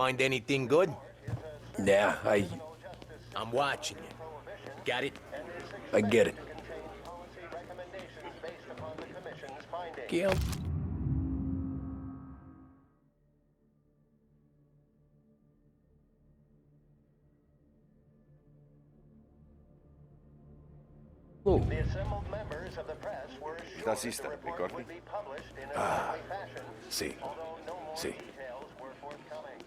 Find anything good? Yeah, I'm watching you. Got it? I get it. Gil? The assembled members of the press were assured the report would be published in a timely fashion, See. although no more See. details were forthcoming.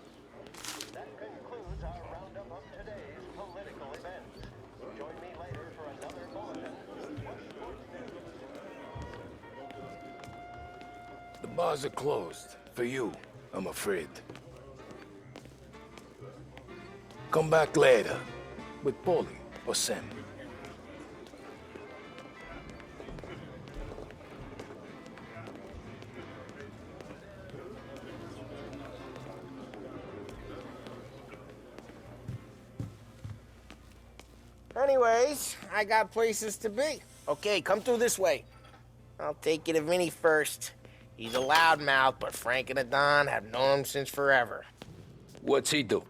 That concludes our roundup of today's political events. Join me later for another bulletin. The bars are closed. For you, I'm afraid. Come back later. With Paulie or Sam. Anyways, I got places to be. Okay, come through this way. I'll take you to Vinny first. He's a loudmouth, but Frank and the Don have known him since forever. What's he do?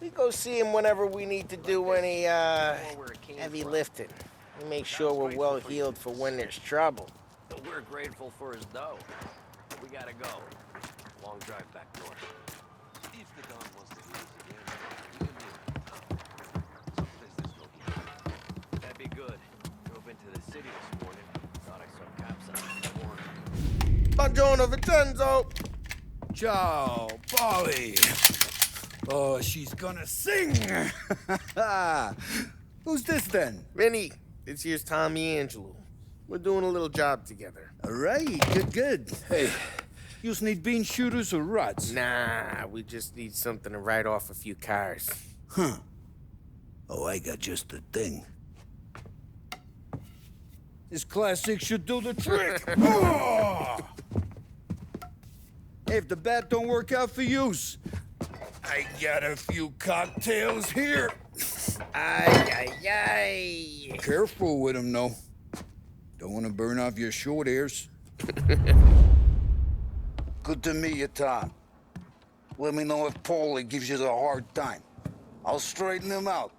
We go see him whenever we need to do any, heavy lifting. We make sure we're well healed for when there's trouble. We're grateful for his dough. We gotta go. Long drive back north. If the Don wants to hear us again, someplace this location. That'd be good. Drove into the city this morning. Thought I saw cops out in the morning. Buongiorno, Vincenzo! Ciao, Polly. Oh, she's gonna sing. Who's this then? Vinny, this here's Tommy Angelo. We're doing a little job together. All right, good. Hey, you need bean shooters or rods? Nah, we just need something to write off a few cars. Huh. Oh, I got just the thing. This classic should do the trick. Oh! Hey, if the bat don't work out for yous, I got a few cocktails here. Ay. Careful with them, though. Don't want to burn off your short hairs. Good to meet you, Tom. Let me know if Paulie gives you the hard time. I'll straighten him out.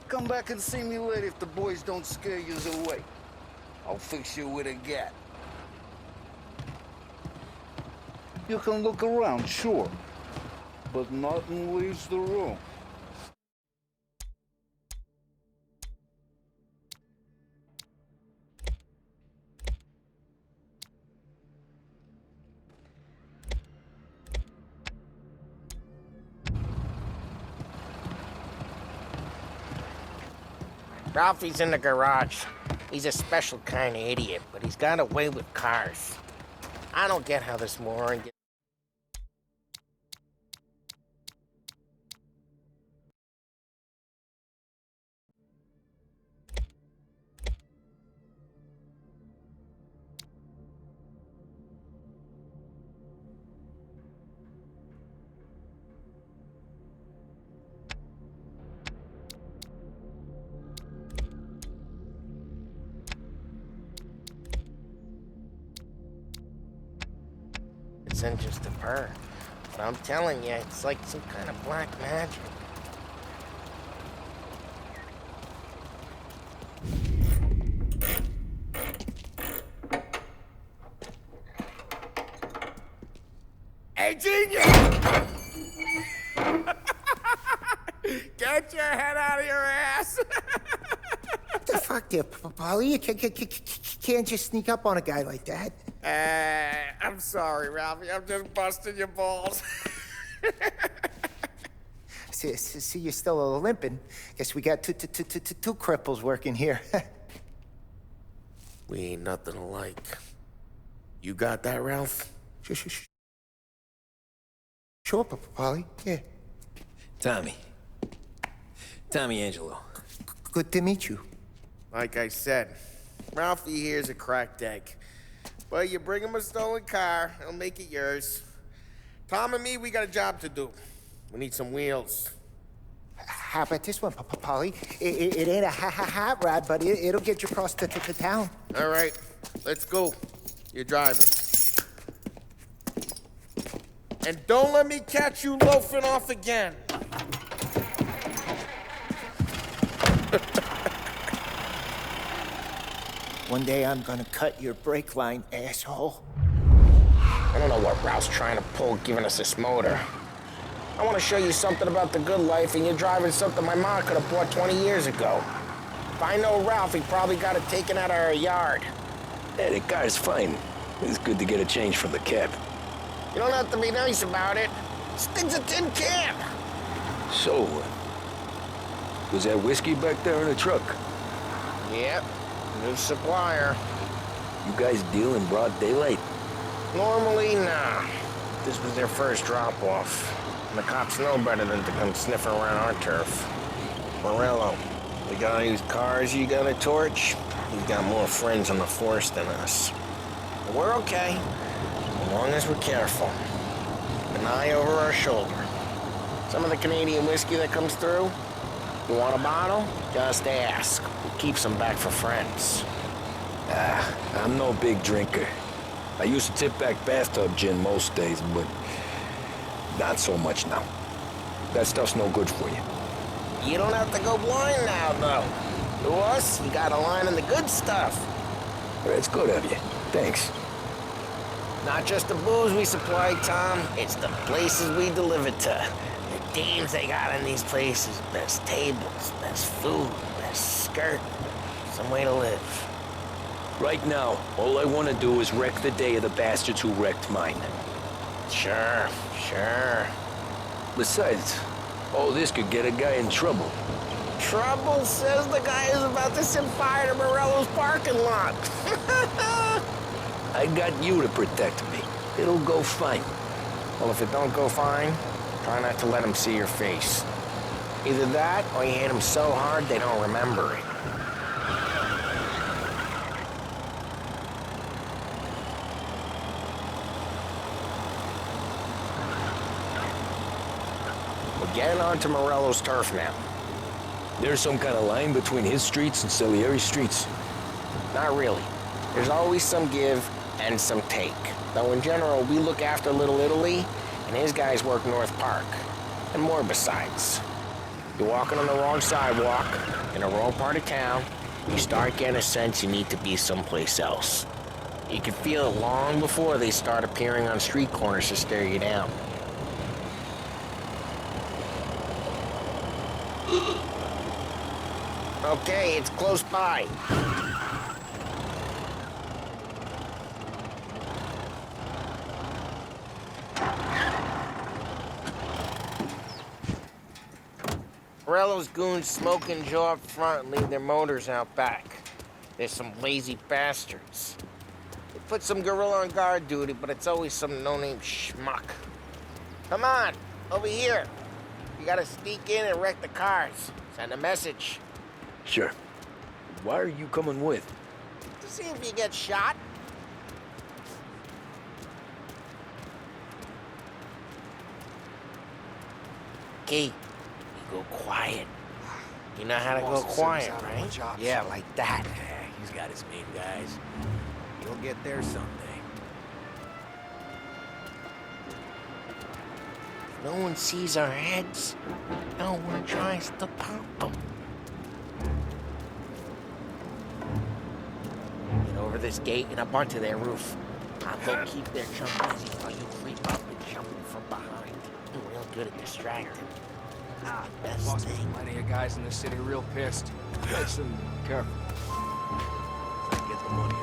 Come back and see me later if the boys don't scare you away. I'll fix you with a gat. You can look around, sure, but nothing leaves the room. Ralphie's in the garage. He's a special kind of idiot, but he's got a way with cars. I don't get how this moron gets... It's in just a purr. But I'm telling you, it's like some kind of black magic. Hey, genius! Get your head out of your ass! What the fuck there, Polly? You can't just sneak up on a guy like that. I'm sorry, Ralphie. I'm just busting your balls. See, you're still limping. Guess we got two cripples working here. We ain't nothing alike. You got that, Ralph? Sure, Polly. Yeah. Tommy Angelo. Good to meet you. Like I said, Ralphie here's a cracked egg. But you bring him a stolen car, he'll make it yours. Tom and me, we got a job to do. We need some wheels. How about this one, Polly? It ain't a hot rod, but it'll get you across to town. All right, let's go. You're driving. And don't let me catch you loafing off again. One day I'm gonna cut your brake line, asshole. I don't know what Ralph's trying to pull giving us this motor. I want to show you something about the good life, and you're driving something my mom could have bought 20 years ago. If I know Ralph, he probably got it taken out of our yard. Yeah, the car's fine. It's good to get a change from the cab. You don't have to be nice about it. This thing's a tin can. So, was that whiskey back there in the truck? Yep, new supplier. You guys deal in broad daylight? Normally, nah. This was their first drop-off. And the cops know better than to come sniffing around our turf. Morello, the guy whose cars you got a torch, he's got more friends on the force than us. But we're okay, as long as we're careful. An eye over our shoulder. Some of the Canadian whiskey that comes through, you want a bottle? Just ask. We'll keep some back for friends. I'm no big drinker. I used to tip back bathtub gin most days, but not so much now. That stuff's no good for you. You don't have to go blind now, though. To us, you got a line on the good stuff. That's good of you. Thanks. Not just the booze we supply, Tom. It's the places we deliver to. The dames they got in these places. Best tables, best food, best skirt. Some way to live. Right now, all I want to do is wreck the day of the bastards who wrecked mine. Sure. Besides, all this could get a guy in trouble. Trouble, says the guy who's about to set fire to Morello's parking lot. I got you to protect me. It'll go fine. Well, if it don't go fine, try not to let them see your face. Either that, or you hit them so hard they don't remember it. We're getting onto Morello's turf now. There's some kind of line between his streets and Salieri's streets. Not really. There's always some give and some take. Though in general, we look after Little Italy, and his guys work North Park. And more besides. You're walking on the wrong sidewalk, in the wrong part of town, you start getting a sense you need to be someplace else. You can feel it long before they start appearing on street corners to stare you down. Okay, it's close by. Morello's goons smoke and jaw up front and leave their motors out back. There's some lazy bastards. They put some gorilla on guard duty, but it's always some no-name schmuck. Come on, over here. You gotta sneak in and wreck the cars. Send a message. Sure. Why are you coming with? To see if you get shot. Key, you go quiet. You know how to go quiet, right? Yeah, like that. He's got his main guys. You'll get there someday. If no one sees our heads, no one tries to pop them. Get over this gate and up onto their roof. I'll go keep their jump easy while you creep up and jump from behind. You're real good at distracting. Best Lost thing. plenty of guys in the city real pissed. Listen, careful. Get the money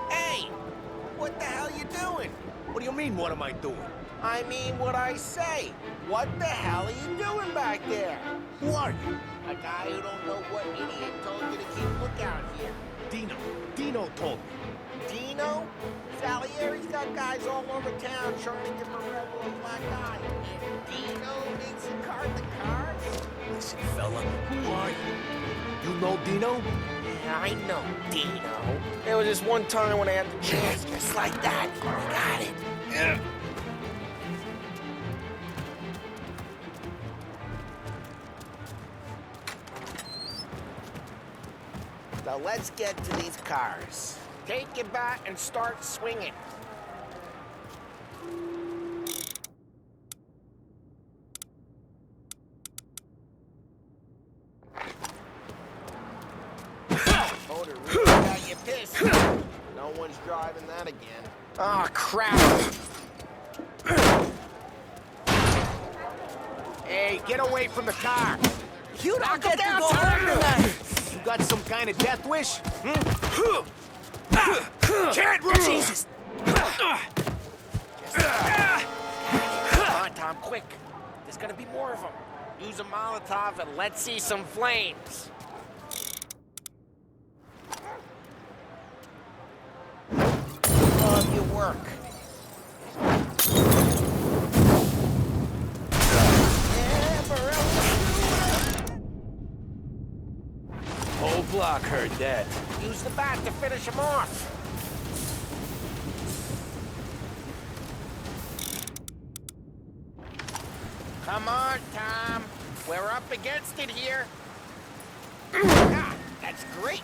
Hey! What the hell you doing? What do you mean, what am I doing? I mean what I say. What the hell are you doing back there? Who are you? A guy who don't know what idiot told you to keep lookout here. Dino told me. Dino? Salieri's got guys all over town trying to give Morello a black eye. And Dino makes you card the cards? Listen, fella, who are you? You know Dino? Yeah, I know Dino. There was this one time when I had the chance, just like that. I got it. Yeah. So let's get to these cars. Take your bat and start swinging. Motor really got you pissed. No one's driving that again. Oh, crap. Hey, get away from the car. You don't get to go home tonight. You got some kind of death wish? Can't run! Jesus! Come on, Tom, quick. There's gonna be more of them. Use a Molotov and let's see some flames. Love your work. Whole block heard that. Use the bat to finish him off. Come on, Tom. We're up against it here. Ah, that's great.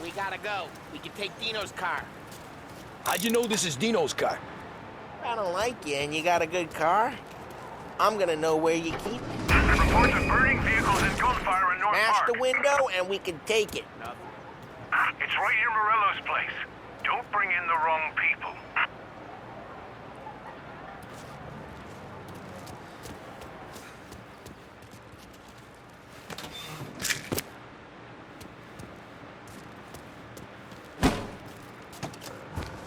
We gotta go. We can take Dino's car. How'd you know this is Dino's car? I don't like you and you got a good car. I'm gonna know where you keep it. Reports of burning vehicles and gunfire in North Smash Park. the window and we can take it. It's right near Morello's place. Don't bring in the wrong people.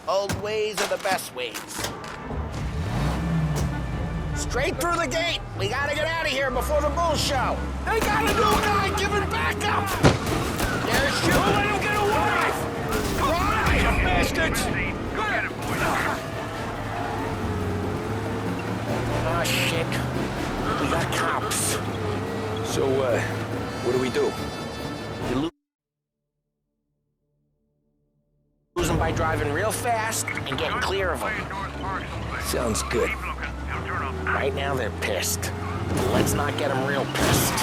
Old ways are the best ways. Straight through the gate. We gotta get out of here before the bull show. They got a new guy giving backup. They're shooting. Don't let him get away. Run, you bastards. Go get it, boys. Oh, shit. We got cops. So, what do we do? You lose them by driving real fast and getting clear of them. North Park someplace. Sounds good. Keep looking. He'll turn up. Right now, they're pissed. Let's not get them real pissed.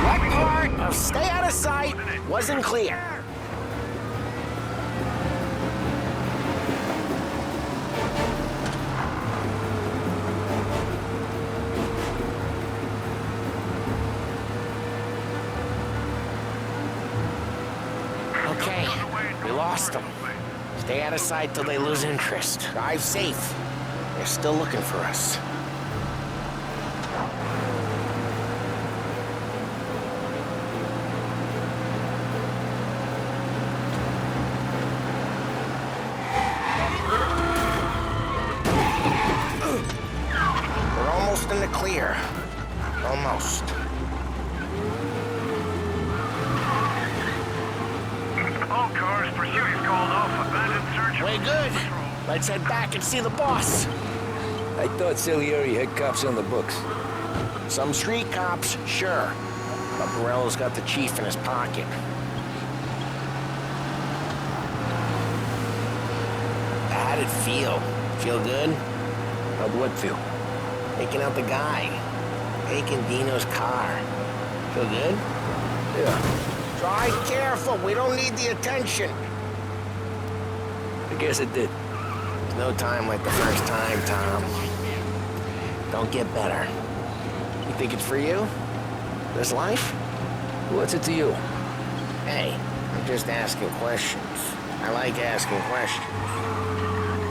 What part of stay out of sight wasn't clear? Okay, we lost them. Stay out of sight till they lose interest. Drive safe. They're still looking for us. We're almost in the clear. Almost. All cars, pursuit is called off. Abandoned search. Way good. Let's head back and see the boss. I thought Salieri had cops on the books. Some street cops, sure. But Morello's got the chief in his pocket. How'd it feel? Feel good? How'd what feel? Taking out the guy. Taking Dino's car. Feel good? Yeah, Drive careful. We don't need the attention. I guess it did. There's no time like the first time, Tom. Don't get better. You think it's for you? This life? What's it to you? Hey, I'm just asking questions. I like asking questions.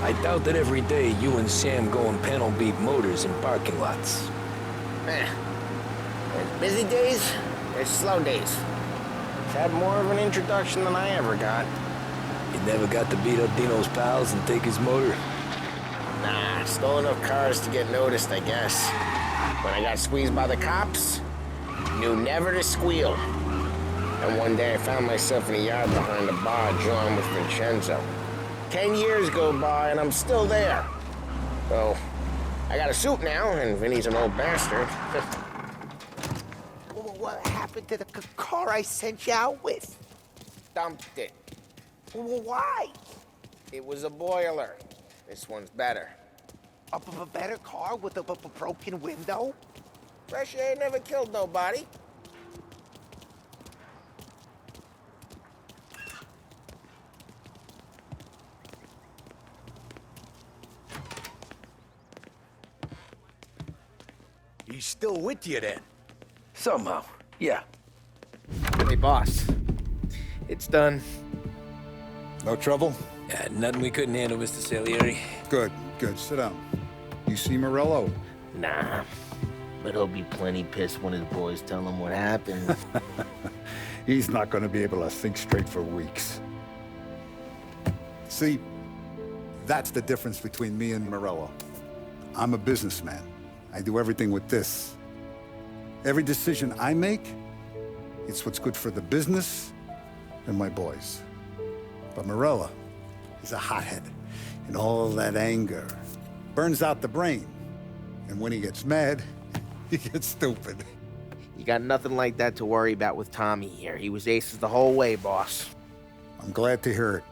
I doubt that every day you and Sam go and panel beat motors in parking lots. There's busy days, there's slow days. It's had more of an introduction than I ever got. You never got to beat up Dino's pals and take his motor? Nah, stole enough cars to get noticed, I guess. When I got squeezed by the cops, knew never to squeal. And one day I found myself in a yard behind a bar drawn with Vincenzo. 10 years go by and I'm still there. So, I got a suit now, and Vinny's an old bastard. What happened? happened to the car I sent you out with? Dumped it. Why? It was a boiler. This one's better. A better car with a broken window? Fresh air never killed nobody. He's still with you then? Somehow, yeah. Hey, boss. It's done. No trouble? Yeah, nothing we couldn't handle, Mr. Salieri. Good, good. Sit down. You see Morello? Nah. But he'll be plenty pissed when his boys tell him what happened. He's not going to be able to think straight for weeks. See, that's the difference between me and Morello. I'm a businessman. I do everything with this. Every decision I make, it's what's good for the business and my boys. But Morello, he's a hothead. And all that anger burns out the brain. And when he gets mad, he gets stupid. You got nothing like that to worry about with Tommy here. He was aces the whole way, boss. I'm glad to hear it.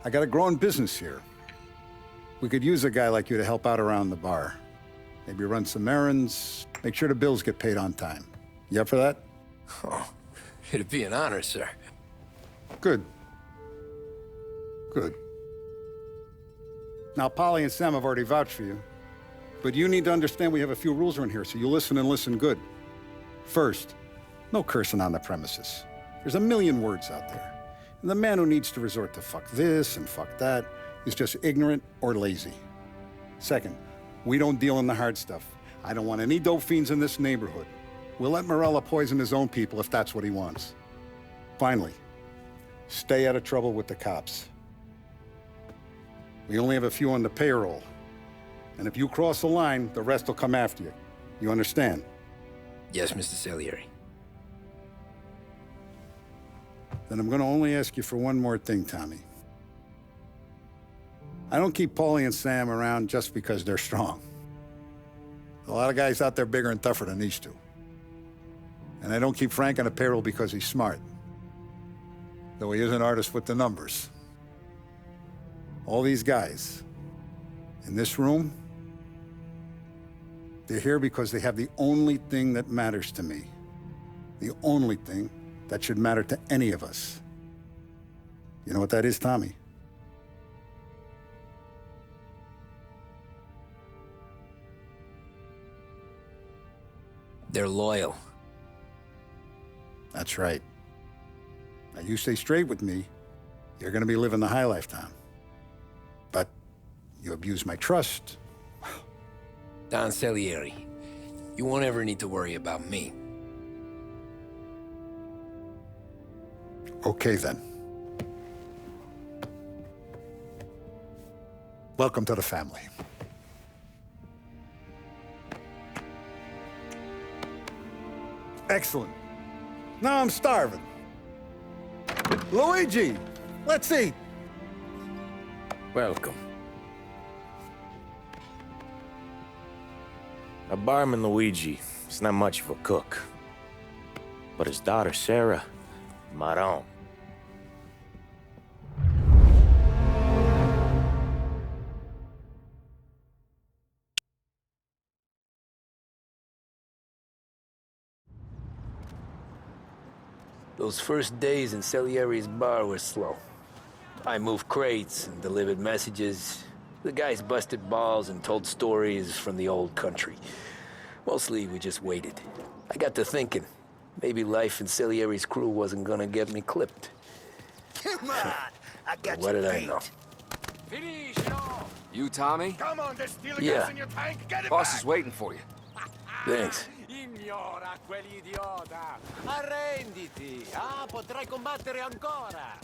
I got a growing business here. We could use a guy like you to help out around the bar. Maybe run some errands, make sure the bills get paid on time. You up for that? Oh, it'd be an honor, sir. Good. Good. Now, Polly and Sam have already vouched for you. But you need to understand we have a few rules around here, so you listen and listen good. First, no cursing on the premises. There's a million words out there. And the man who needs to resort to fuck this and fuck that is just ignorant or lazy. Second, we don't deal in the hard stuff. I don't want any dope fiends in this neighborhood. We'll let Morello poison his own people if that's what he wants. Finally, stay out of trouble with the cops. We only have a few on the payroll. And if you cross the line, the rest will come after you. You understand? Yes, Mr. Salieri. Then I'm gonna only ask you for one more thing, Tommy. I don't keep Paulie and Sam around just because they're strong. A lot of guys out there bigger and tougher than these two. And I don't keep Frank on the payroll because he's smart. Though he is an artist with the numbers. All these guys in this room, they're here because they have the only thing that matters to me. The only thing that should matter to any of us. You know what that is, Tommy? They're loyal. That's right. Now, you stay straight with me, you're gonna be living the high life, Tom. But you abuse my trust. Don Salieri, you won't ever need to worry about me. Okay, then. Welcome to the family. Excellent. Now I'm starving. Luigi, let's eat. Welcome. A barman Luigi is not much of a cook. But his daughter Sarah, Maron. Those first days in Salieri's bar were slow. I moved crates and delivered messages. The guys busted balls and told stories from the old country. Mostly, we just waited. I got to thinking, maybe life in Salieri's crew wasn't gonna get me clipped. Come on, I got What you did I beat. know? You, Tommy? Come on, there's steel Yeah. gas in your tank. Get it Boss back. is waiting for you. Thanks. Ignora quell'idiota. Arrenditi. Ah, potrai combattere ancora.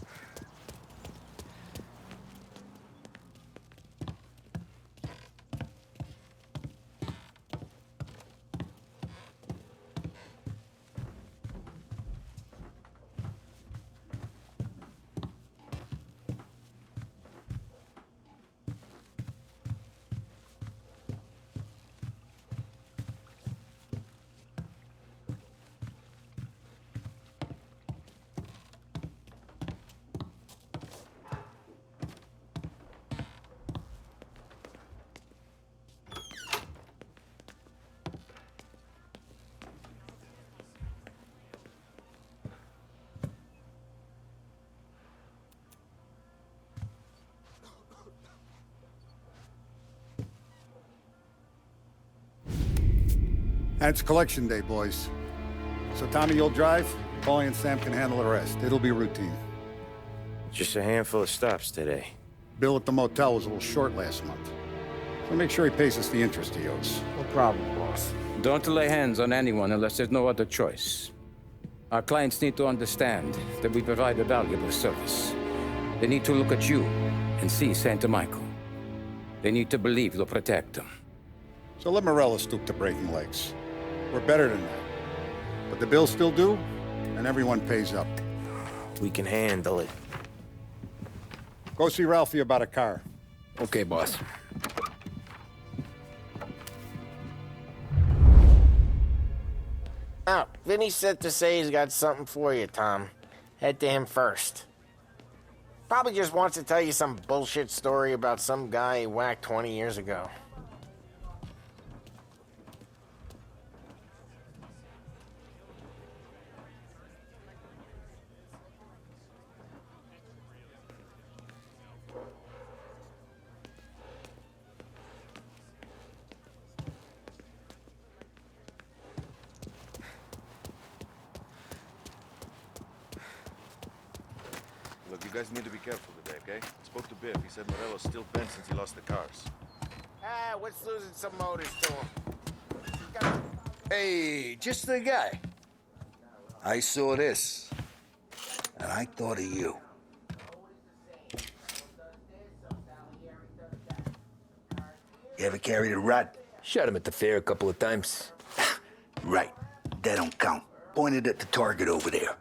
And it's collection day, boys. So Tommy, you'll drive. Paulie and Sam can handle the rest. It'll be routine. Just a handful of stops today. Bill at the motel was a little short last month. So make sure he pays us the interest he owes. No problem, boss. Don't lay hands on anyone unless there's no other choice. Our clients need to understand that we provide a valuable service. They need to look at you and see Santa Michael. They need to believe you'll protect them. So let Morella stoop to breaking legs. We're better than that. But the bills still due, and everyone pays up. We can handle it. Go see Ralphie about a car. Okay, boss. Oh, Vinny said to say he's got something for you, Tom. Head to him first. Probably just wants to tell you some bullshit story about some guy he whacked 20 years ago. Look, you guys need to be careful today, okay? I spoke to Biff. He said Morello's still bent since he lost the cars. Ah, what's losing some motors to him? Hey, just the guy. I saw this, and I thought of you. You ever carried a rod? Shot him at the fair a couple of times. Right. That don't count. Pointed at the target over there.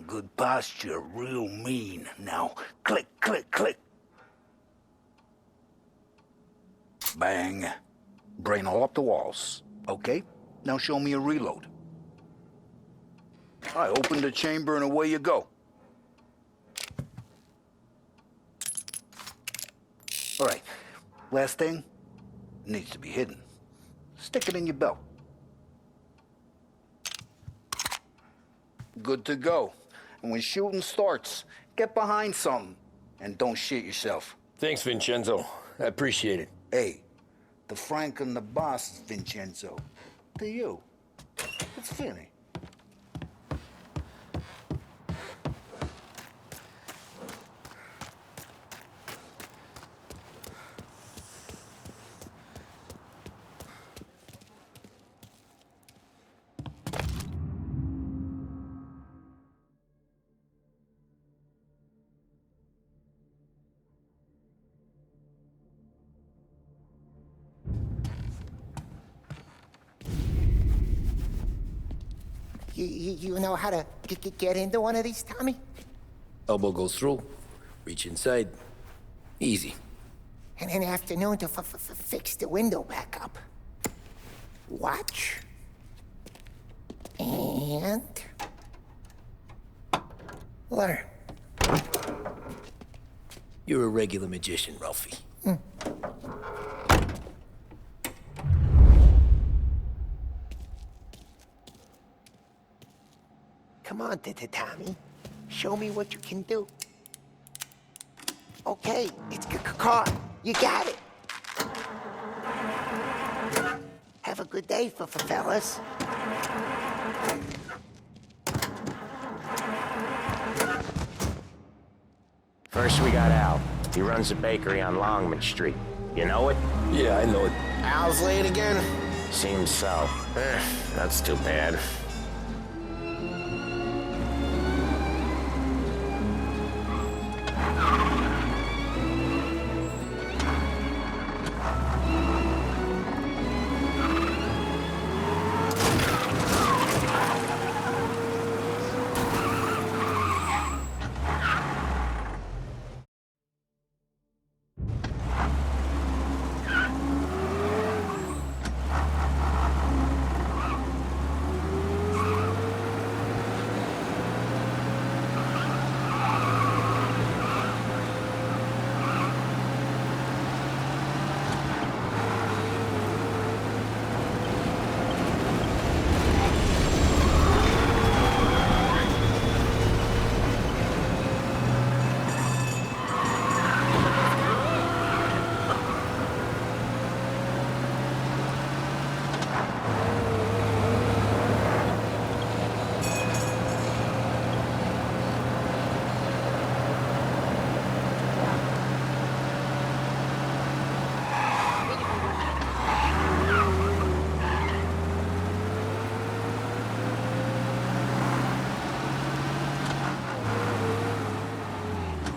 Good posture, real mean. Now, click, click, click. Bang. Brain all up the walls. Okay, now show me a reload. I open the chamber and away you go. All right, last thing, needs to be hidden. Stick it in your belt. Good to go. And when shooting starts, get behind something and don't shit yourself. Thanks, Vincenzo. I appreciate it. Hey, the Frank and the boss, Vincenzo. To you, it's Vinny. You know how to get into one of these, Tommy? Elbow goes through. Reach inside. Easy. And an afternoon to fix the window back up. Watch. And... learn. You're a regular magician, Ralphie. Come on, Tommy. Show me what you can do. Okay, it's caught. You got it. Have a good day, fellas. First we got Al. He runs a bakery on Longman Street. You know it? Yeah, I know it. Al's late again? Seems so. That's too bad.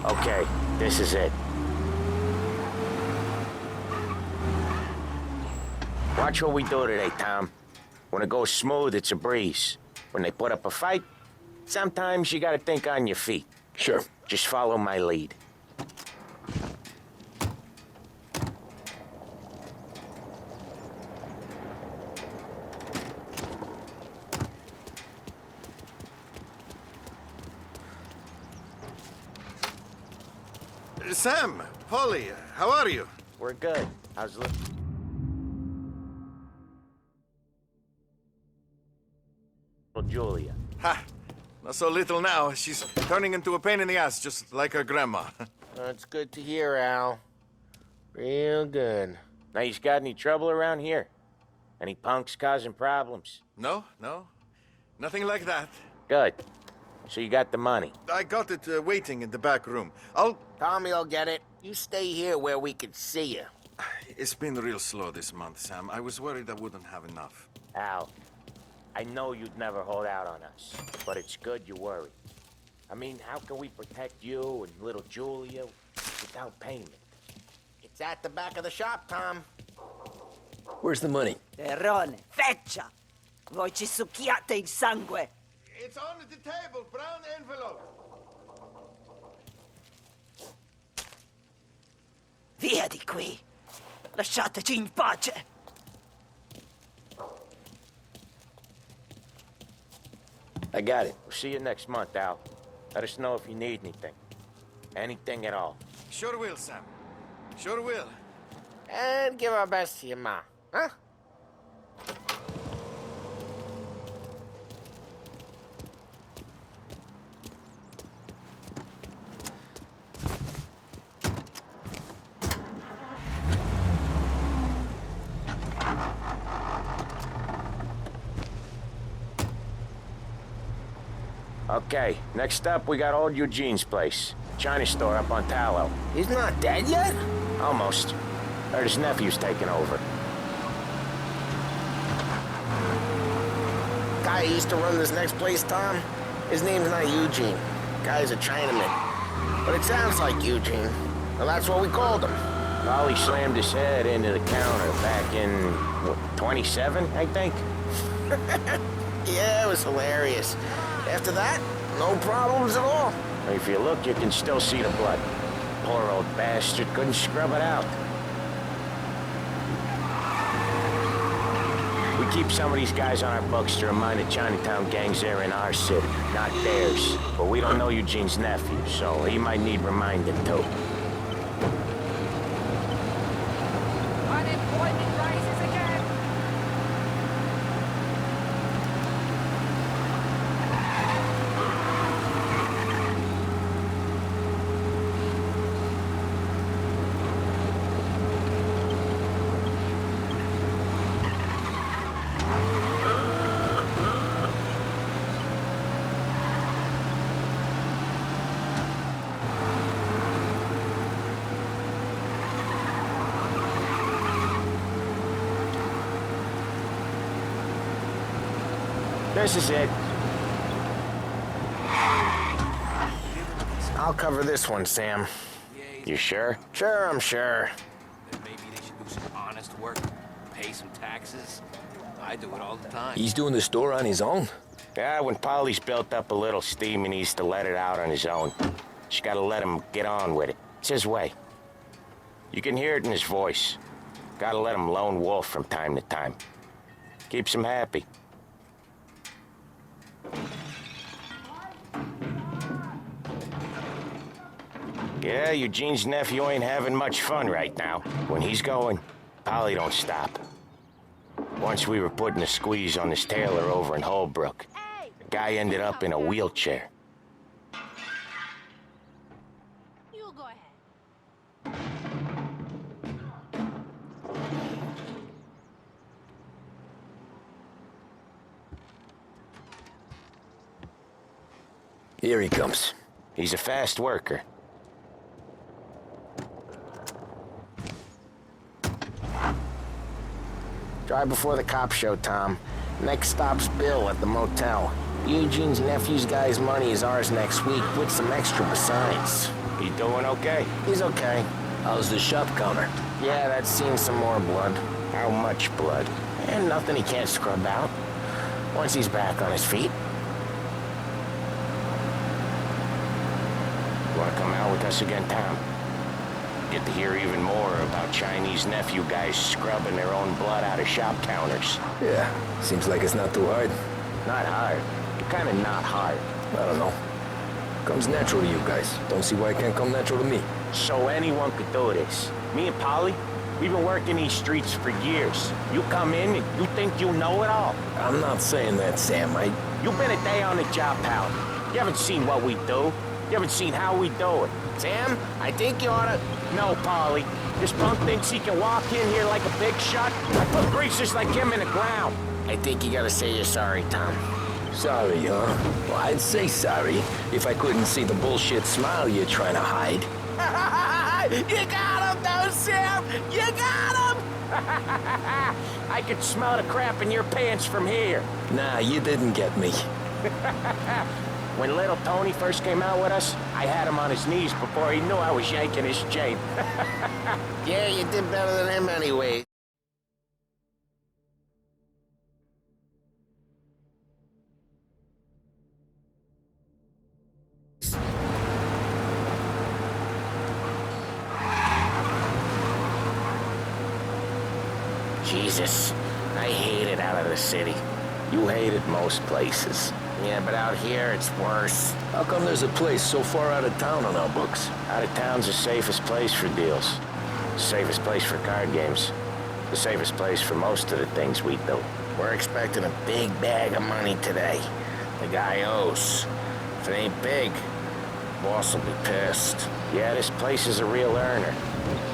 Okay, this is it. Watch what we do today, Tom. When it goes smooth, it's a breeze. When they put up a fight, sometimes you gotta think on your feet. Sure. Just follow my lead. Sam, Polly, how are you? We're good. How's it look? Julia. Ha! Not so little now. She's turning into a pain in the ass, just like her grandma. That's good to hear, Al. Real good. Now, you got any trouble around here? Any punks causing problems? No, no. Nothing like that. Good. So you got the money? I got it waiting in the back room. Tommy will get it. You stay here where we can see you. It's been real slow this month, Sam. I was worried I wouldn't have enough. Al, I know you'd never hold out on us, but it's good you worry. I mean, how can we protect you and little Julia without payment? It's at the back of the shop, Tom. Where's the money? Terrone, feccia! Voi ci succhiate il sangue! It's on the table, brown envelope. Via di qui! Lasciateci in pace! I got it. We'll see you next month, Al. Let us know if you need anything. Anything at all. Sure will, Sam. Sure will. And give our best to your ma, huh? Okay, next up, we got old Eugene's place. China store up on Tallow. He's not dead yet? Almost. Heard his nephew's taking over. Guy who used to run this next place, Tom, his name's not Eugene. Guy's a Chinaman. But it sounds like Eugene. Well, that's what we called him. Polly slammed his head into the counter back in, what, 27, I think? Yeah, it was hilarious. After that, no problems at all. If you look, you can still see the blood. Poor old bastard couldn't scrub it out. We keep some of these guys on our books to remind the Chinatown gangs they're in our city, not theirs. But we don't know Eugene's nephew, so he might need reminding too. Unemployment rises again! This is it. I'll cover this one, Sam. You sure? Sure, I'm sure. Then maybe they should do some honest work, pay some taxes. I do it all the time. He's doing the store on his own? Yeah, when Polly's built up a little steam, he needs to let it out on his own. Just gotta let him get on with it. It's his way. You can hear it in his voice. Gotta let him lone wolf from time to time. Keeps him happy. Yeah, Eugene's nephew ain't having much fun right now. When he's going, Polly don't stop. Once we were putting a squeeze on this tailor over in Holbrook. The guy ended up in a wheelchair. You go ahead. Here he comes. He's a fast worker. Drive before the cops show, Tom. Next stop's Bill at the motel. Eugene's nephew's guy's money is ours next week, with some extra besides. He doing okay? He's okay. How's the shop counter? Yeah, that's seen some more blood. How much blood? And nothing he can't scrub out. Once he's back on his feet. You wanna come out with us again, Tom? Get to hear even more about Chinese nephew guys scrubbing their own blood out of shop counters. Yeah, seems like it's not too hard. Not hard. Kinda not hard. I don't know. Comes natural to you guys. Don't see why it can't come natural to me. So anyone could do this. Me and Polly, we've been working these streets for years. You come in and you think you know it all. I'm not saying that, Sam. You've been a day on the job, pal. You haven't seen what we do. You haven't seen how we do it. Sam, I think you oughta... No, Polly. This punk thinks he can walk in here like a big shot. I put greasers like him in the ground. I think you gotta say you're sorry, Tom. Sorry, huh? Well, I'd say sorry if I couldn't see the bullshit smile you're trying to hide. You got him, though, Sam! You got him! I could smell the crap in your pants from here. Nah, you didn't get me. When little Tony first came out with us, I had him on his knees before he knew I was yanking his chain. Yeah, you did better than him anyway. Jesus, I hate it out of the city. You hated most places. Yeah, but out here, it's worse. How come there's a place so far out of town on our books? Out of town's the safest place for deals. The safest place for card games. The safest place for most of the things we do. We're expecting a big bag of money today. The guy owes. If it ain't big, boss will be pissed. Yeah, this place is a real earner.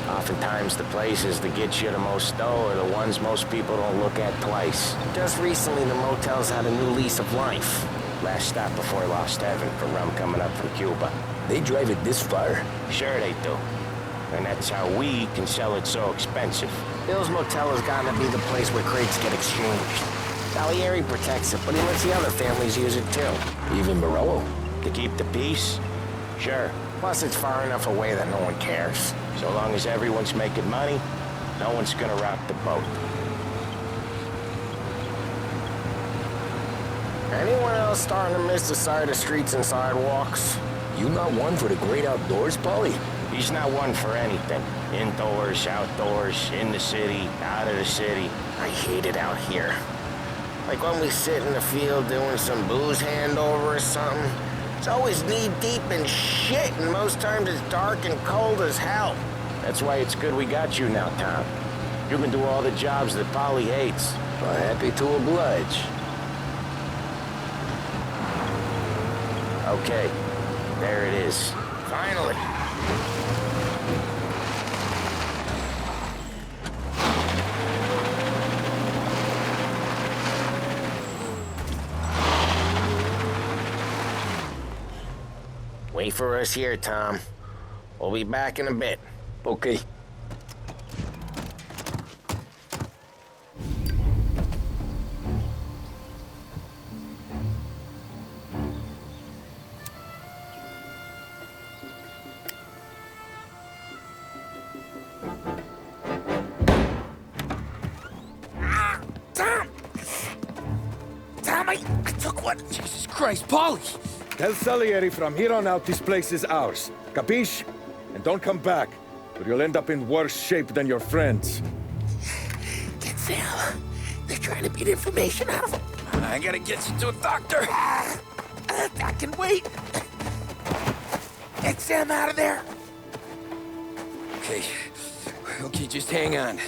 Oftentimes the places that get you the most dough are the ones most people don't look at twice. Just recently, the motel's had a new lease of life. Last stop before Lost Heaven for rum coming up from Cuba. They drive it this far? Sure they do. And that's how we can sell it so expensive. Bill's Motel has gotten to be the place where crates get exchanged. Salieri protects it, but he lets the other families use it too. Even Morello? To keep the peace? Sure. Plus, it's far enough away that no one cares. So long as everyone's making money, no one's gonna rock the boat. Anyone else starting to miss the sight of streets and sidewalks? You not one for the great outdoors, Polly? He's not one for anything. Indoors, outdoors, in the city, out of the city. I hate it out here. Like when we sit in the field doing some booze handover or something. It's always knee-deep in shit, and most times it's dark and cold as hell. That's why it's good we got you now, Tom. You can do all the jobs that Polly hates. Well, happy to oblige. Okay, there it is. Finally. Wait for us here, Tom. We'll be back in a bit. Okay. Tom, I took one. Jesus Christ, Polly! Tell Salieri from here on out this place is ours. Capiche? And don't come back, or you'll end up in worse shape than your friends. Get Sam. They're trying to beat information out of him. I gotta get you to a doctor. I can wait. Get Sam out of there. Okay, just hang on.